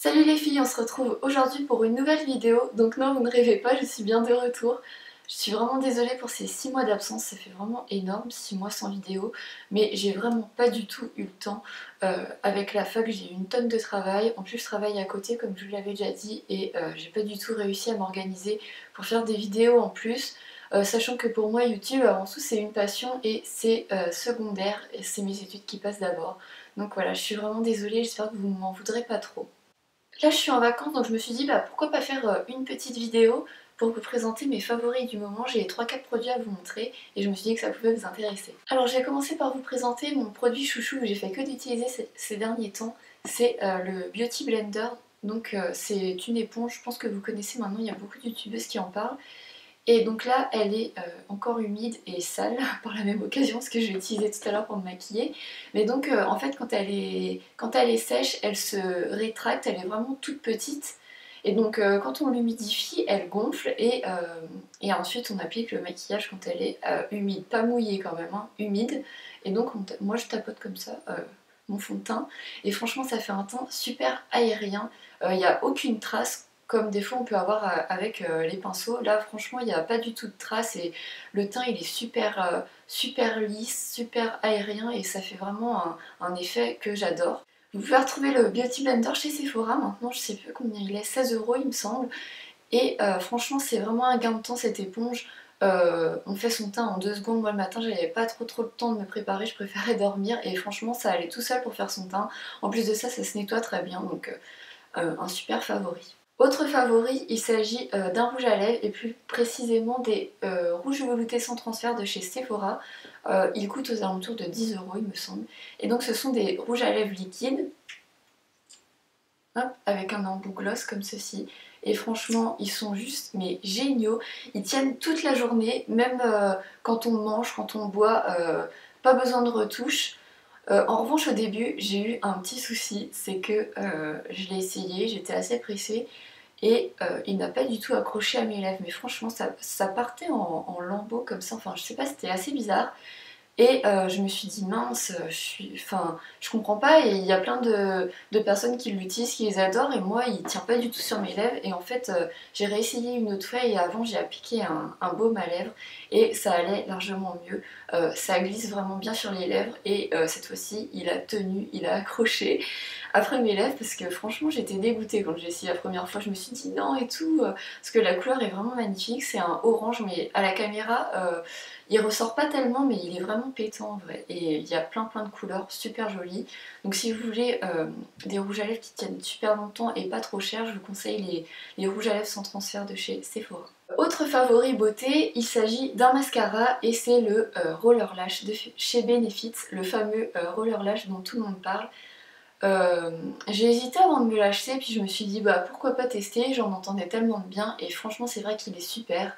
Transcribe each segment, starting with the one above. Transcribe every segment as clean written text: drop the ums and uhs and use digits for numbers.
Salut les filles, on se retrouve aujourd'hui pour une nouvelle vidéo. Donc non, vous ne rêvez pas, je suis bien de retour. Je suis vraiment désolée pour ces 6 mois d'absence, ça fait vraiment énorme, 6 mois sans vidéo. Mais j'ai vraiment pas du tout eu le temps. Avec la fac, j'ai eu une tonne de travail. En plus, je travaille à côté, comme je vous l'avais déjà dit. Et j'ai pas du tout réussi à m'organiser pour faire des vidéos en plus. Sachant que pour moi, YouTube, avant tout, c'est une passion et c'est secondaire. Et c'est mes études qui passent d'abord. Donc voilà, je suis vraiment désolée, j'espère que vous m'en voudrez pas trop. Là je suis en vacances donc je me suis dit bah pourquoi pas faire une petite vidéo pour vous présenter mes favoris du moment. J'ai 3-4 produits à vous montrer et je me suis dit que ça pouvait vous intéresser. Alors je vais commencer par vous présenter mon produit chouchou que j'ai fait que d'utiliser ces derniers temps. C'est le Beauty Blender. Donc c'est une éponge, je pense que vous connaissez maintenant, il y a beaucoup de youtubeuses qui en parlent. Et donc là, elle est encore humide et sale par la même occasion, parce que je l'ai utilisée tout à l'heure pour me maquiller. Mais donc en fait, quand elle est sèche, elle se rétracte, elle est vraiment toute petite. Et donc quand on l'humidifie, elle gonfle et ensuite on applique le maquillage quand elle est humide. Pas mouillée quand même, hein, humide. Et donc moi je tapote comme ça mon fond de teint. Et franchement, ça fait un teint super aérien. Il n'y a aucune trace comme des fois on peut avoir avec les pinceaux. Là franchement il n'y a pas du tout de traces et le teint il est super lisse, super aérien et ça fait vraiment un effet que j'adore. Vous pouvez retrouver le Beauty Blender chez Sephora maintenant, je sais plus combien il est, 16 € il me semble. Et franchement c'est vraiment un gain de temps cette éponge. On fait son teint en 2 secondes. Moi le matin j'avais pas trop le temps de me préparer, je préférais dormir et franchement ça allait tout seul pour faire son teint. En plus de ça, ça se nettoie très bien donc un super favori. Autre favori, il s'agit d'un rouge à lèvres et plus précisément des rouges veloutés sans transfert de chez Sephora. Ils coûtent aux alentours de 10 € il me semble. Et donc ce sont des rouges à lèvres liquides, hop, avec un embout gloss comme ceci. Et franchement, ils sont juste mais géniaux. Ils tiennent toute la journée, même quand on mange, quand on boit, pas besoin de retouche. En revanche au début j'ai eu un petit souci, c'est que je l'ai essayé, j'étais assez pressée et il n'a pas du tout accroché à mes lèvres, mais franchement ça partait en lambeaux comme ça, enfin je sais pas, c'était assez bizarre. Et je me suis dit mince, je comprends pas et il y a plein de personnes qui l'utilisent, qui les adorent et moi il tient pas du tout sur mes lèvres et en fait j'ai réessayé une autre fois et avant j'ai appliqué un baume à lèvres et ça allait largement mieux. Ça glisse vraiment bien sur les lèvres et cette fois-ci il a tenu, il a accroché après mes lèvres parce que franchement j'étais dégoûtée quand j'ai essayé la première fois, je me suis dit non et tout parce que la couleur est vraiment magnifique, c'est un orange mais à la caméra il ressort pas tellement mais il est vraiment pétant en vrai et il y a plein de couleurs super jolies. Donc si vous voulez des rouges à lèvres qui tiennent super longtemps et pas trop cher, je vous conseille les rouges à lèvres sans transfert de chez Sephora. Autre favori beauté, il s'agit d'un mascara et c'est le Roller Lash de chez Benefit, le fameux Roller Lash dont tout le monde parle. J'ai hésité avant de me l'acheter puis je me suis dit bah pourquoi pas tester, j'en entendais tellement de bien et franchement c'est vrai qu'il est super.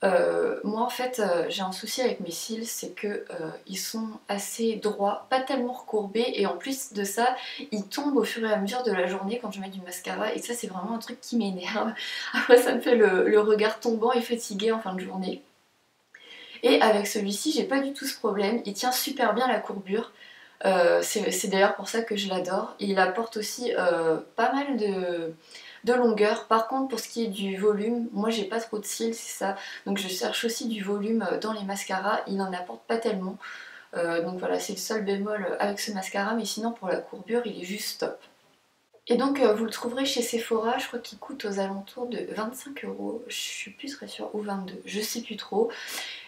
Moi en fait j'ai un souci avec mes cils, c'est que ils sont assez droits, pas tellement recourbés et en plus de ça ils tombent au fur et à mesure de la journée quand je mets du mascara et ça c'est vraiment un truc qui m'énerve. Après ça me fait le regard tombant et fatigué en fin de journée. Et avec celui-ci j'ai pas du tout ce problème, il tient super bien la courbure. C'est d'ailleurs pour ça que je l'adore. Il apporte aussi pas mal de longueur. Par contre, pour ce qui est du volume, moi j'ai pas trop de cils, c'est ça. Donc je cherche aussi du volume dans les mascaras. Il n'en apporte pas tellement. Donc voilà, c'est le seul bémol avec ce mascara. Mais sinon, pour la courbure, il est juste top. Et donc vous le trouverez chez Sephora, je crois qu'il coûte aux alentours de 25 €, je suis plus très sûre, ou 22, je sais plus trop.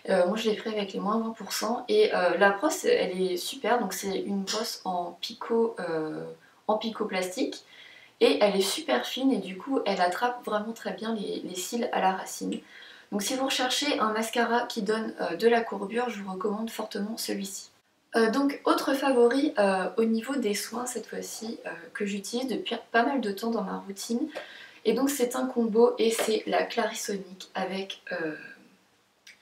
Moi je l'ai pris avec les moins 20% et la brosse elle est super, donc c'est une brosse en picot plastique et elle est super fine et du coup elle attrape vraiment très bien les cils à la racine. Donc si vous recherchez un mascara qui donne de la courbure, je vous recommande fortement celui-ci. Donc autre favori au niveau des soins cette fois-ci que j'utilise depuis pas mal de temps dans ma routine et donc c'est un combo et c'est la Clarisonic avec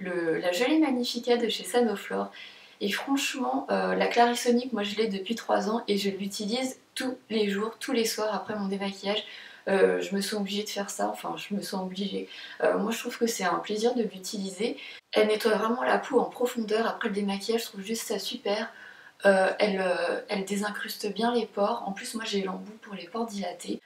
la gelée Magnifica de chez Sanoflore et franchement la Clarisonic moi je l'ai depuis 3 ans et je l'utilise tous les jours, tous les soirs après mon démaquillage. Je me sens obligée de faire ça, enfin je me sens obligée. Moi je trouve que c'est un plaisir de l'utiliser. Elle nettoie vraiment la peau en profondeur après le démaquillage, je trouve juste ça super. Elle désincruste bien les pores, en plus moi j'ai l'embout pour les pores dilatés.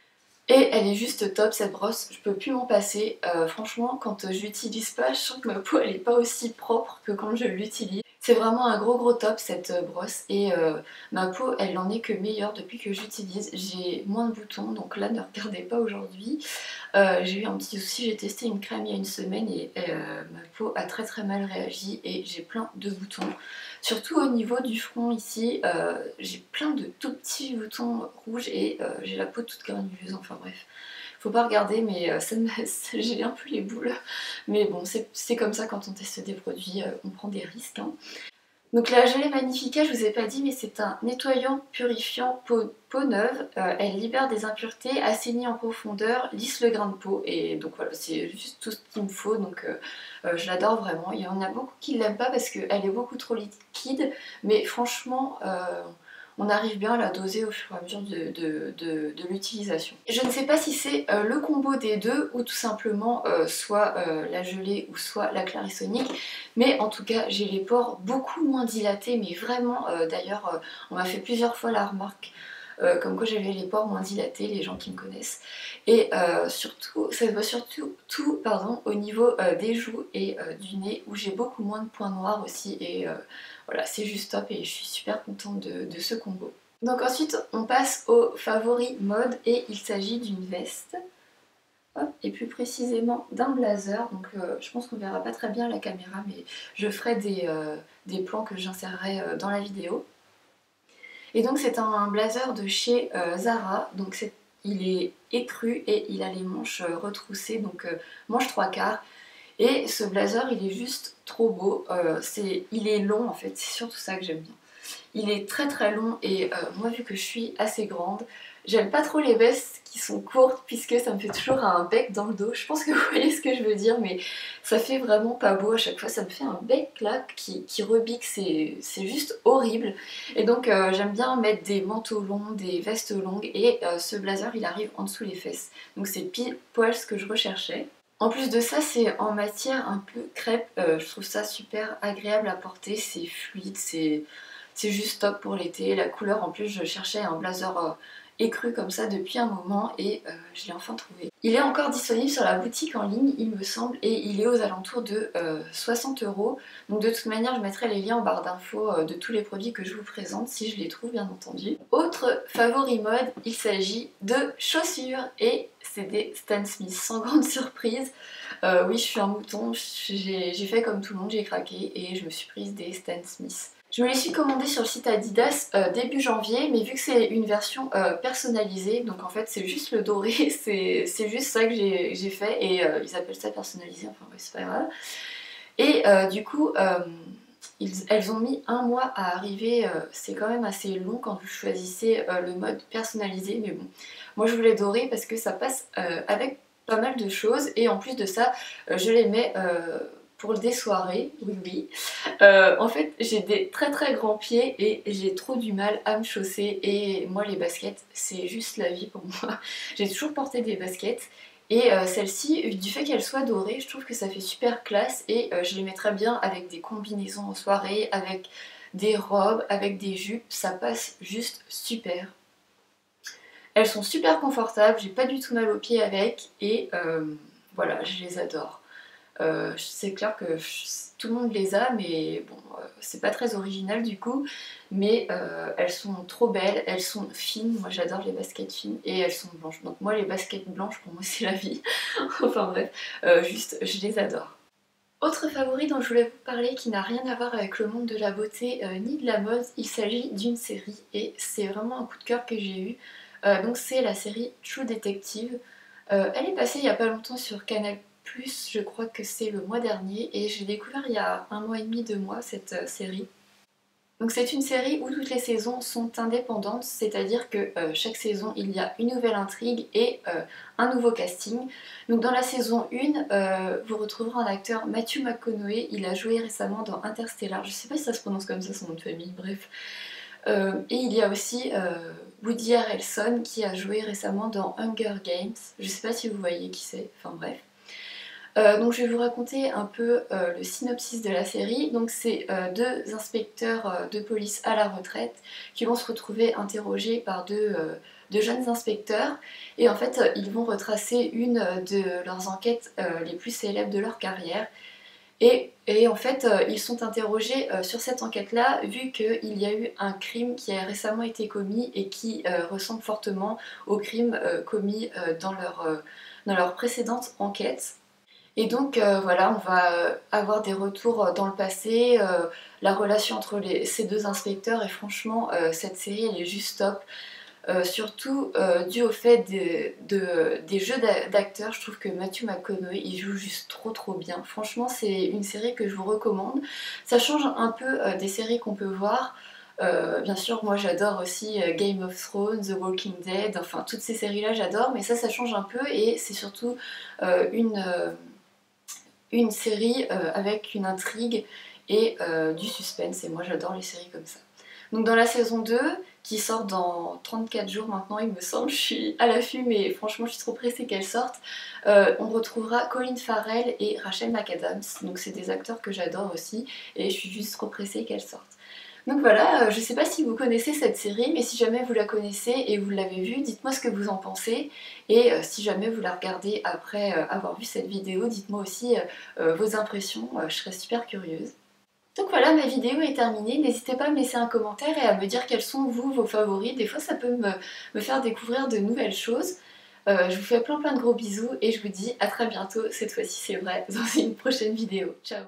Et elle est juste top cette brosse, je peux plus m'en passer. Franchement quand je l'utilise pas, je sens que ma peau elle est pas aussi propre que quand je l'utilise. C'est vraiment un gros top cette brosse et ma peau elle en est que meilleure depuis que j'utilise. J'ai moins de boutons donc là ne regardez pas aujourd'hui. J'ai eu un petit souci, j'ai testé une crème il y a une semaine et ma peau a très mal réagi et j'ai plein de boutons. Surtout au niveau du front ici, j'ai plein de tout petits boutons rouges et j'ai la peau toute granuleuse, enfin bref. Faut pas regarder mais j'ai un peu les boules. Mais bon, c'est comme ça quand on teste des produits, on prend des risques. Hein. Donc la gelée Magnifica, je vous ai pas dit, mais c'est un nettoyant purifiant peau neuve. Elle libère des impuretés, assainit en profondeur, lisse le grain de peau. Et donc voilà, c'est juste tout ce qu'il me faut. Donc je l'adore vraiment. Il y en a beaucoup qui ne l'aiment pas parce qu'elle est beaucoup trop liquide. Mais franchement, on arrive bien à la doser au fur et à mesure de l'utilisation. Je ne sais pas si c'est le combo des deux ou tout simplement soit la gelée ou soit la Clarisonic, mais en tout cas j'ai les pores beaucoup moins dilatés, mais vraiment d'ailleurs on m'a fait plusieurs fois la remarque comme quoi j'avais les pores moins dilatés, les gens qui me connaissent. Et surtout, ça se voit surtout au niveau des joues et du nez où j'ai beaucoup moins de points noirs aussi et voilà, c'est juste top et je suis super contente de ce combo. Donc ensuite on passe au favori mode et il s'agit d'une veste. Hop, et plus précisément d'un blazer, donc je pense qu'on verra pas très bien à la caméra mais je ferai des plans que j'insérerai dans la vidéo. Et donc c'est un blazer de chez Zara, donc il est écru et il a les manches retroussées, donc manches 3/4. Et ce blazer il est juste trop beau, il est long en fait, c'est surtout ça que j'aime bien. Il est très long et moi vu que je suis assez grande, j'aime pas trop les vestes qui sont courtes puisque ça me fait toujours un bec dans le dos. Je pense que vous voyez ce que je veux dire mais ça fait vraiment pas beau à chaque fois, ça me fait un bec là qui rebique, c'est juste horrible. Et donc j'aime bien mettre des manteaux longs, des vestes longues et ce blazer il arrive en dessous les fesses. Donc c'est pile poil ce que je recherchais. En plus de ça, c'est en matière un peu crêpe, je trouve ça super agréable à porter, c'est fluide, c'est juste top pour l'été. La couleur, en plus, je cherchais un blazer écru comme ça depuis un moment et je l'ai enfin trouvé. Il est encore disponible sur la boutique en ligne, il me semble, et il est aux alentours de 60 €. Donc de toute manière, je mettrai les liens en barre d'infos de tous les produits que je vous présente, si je les trouve bien entendu. Autre favori mode, il s'agit de chaussures et c'est des Stan Smith, sans grande surprise. Oui, je suis un mouton, j'ai fait comme tout le monde, j'ai craqué et je me suis prise des Stan Smith. Je me les suis commandées sur le site Adidas début janvier, mais vu que c'est une version personnalisée, donc en fait c'est juste le doré, c'est juste ça que j'ai fait et ils appellent ça personnalisé, enfin ouais, c'est pas grave. Et du coup, elles ont mis un mois à arriver, c'est quand même assez long quand vous choisissez le mode personnalisé, mais bon, moi je voulais doré parce que ça passe avec pas mal de choses et en plus de ça, je les mets pour des soirées, oui. En fait, j'ai des très grands pieds et j'ai trop du mal à me chausser et moi les baskets, c'est juste la vie pour moi. J'ai toujours porté des baskets et celle-ci, du fait qu'elle soit dorée, je trouve que ça fait super classe et je les mettrais bien avec des combinaisons en soirée, avec des robes, avec des jupes, ça passe juste super. Elles sont super confortables, j'ai pas du tout mal aux pieds avec et voilà, je les adore. C'est clair que tout le monde les a, mais bon, c'est pas très original du coup, mais elles sont trop belles, elles sont fines, moi j'adore les baskets fines, et elles sont blanches. Donc moi les baskets blanches pour moi c'est la vie, enfin bref, juste je les adore. Autre favori dont je voulais vous parler qui n'a rien à voir avec le monde de la beauté ni de la mode, il s'agit d'une série et c'est vraiment un coup de cœur que j'ai eu. Donc c'est la série True Detective. Elle est passée il n'y a pas longtemps sur Canal+, je crois que c'est le mois dernier, et j'ai découvert il y a un mois et demi, 2 mois cette série. Donc c'est une série où toutes les saisons sont indépendantes, c'est-à-dire que chaque saison il y a une nouvelle intrigue et un nouveau casting. Donc dans la saison 1, vous retrouverez un acteur, Matthew McConaughey, il a joué récemment dans Interstellar, je sais pas si ça se prononce comme ça son nom de famille, bref. Et il y a aussi Woody Harrelson qui a joué récemment dans Hunger Games, je sais pas si vous voyez qui c'est, enfin bref. Donc je vais vous raconter un peu le synopsis de la série. Donc c'est deux inspecteurs de police à la retraite qui vont se retrouver interrogés par deux de jeunes inspecteurs et en fait ils vont retracer une de leurs enquêtes les plus célèbres de leur carrière. Et en fait, ils sont interrogés sur cette enquête-là, vu qu'il y a eu un crime qui a récemment été commis et qui ressemble fortement au crime commis dans leur précédente enquête. Et donc voilà, on va avoir des retours dans le passé, la relation entre ces deux inspecteurs, et franchement, cette série elle est juste top. Surtout dû au fait des jeux d'acteurs, je trouve que Matthew McConaughey il joue juste trop bien. Franchement c'est une série que je vous recommande. Ça change un peu des séries qu'on peut voir. Bien sûr moi j'adore aussi Game of Thrones, The Walking Dead, enfin toutes ces séries là j'adore, mais ça change un peu et c'est surtout une série avec une intrigue et du suspense, et moi j'adore les séries comme ça. Donc dans la saison 2, qui sort dans 34 jours maintenant il me semble, je suis à l'affût mais franchement je suis trop pressée qu'elle sorte, on retrouvera Colin Farrell et Rachel McAdams, donc c'est des acteurs que j'adore aussi et je suis juste trop pressée qu'elle sorte. Donc voilà, je sais pas si vous connaissez cette série, mais si jamais vous la connaissez et vous l'avez vue, dites-moi ce que vous en pensez. Et si jamais vous la regardez après avoir vu cette vidéo, dites-moi aussi vos impressions, je serais super curieuse. Donc voilà, ma vidéo est terminée, n'hésitez pas à me laisser un commentaire et à me dire quels sont vous, vos favoris, des fois ça peut me faire découvrir de nouvelles choses. Je vous fais plein de gros bisous et je vous dis à très bientôt, cette fois-ci c'est vrai, dans une prochaine vidéo. Ciao!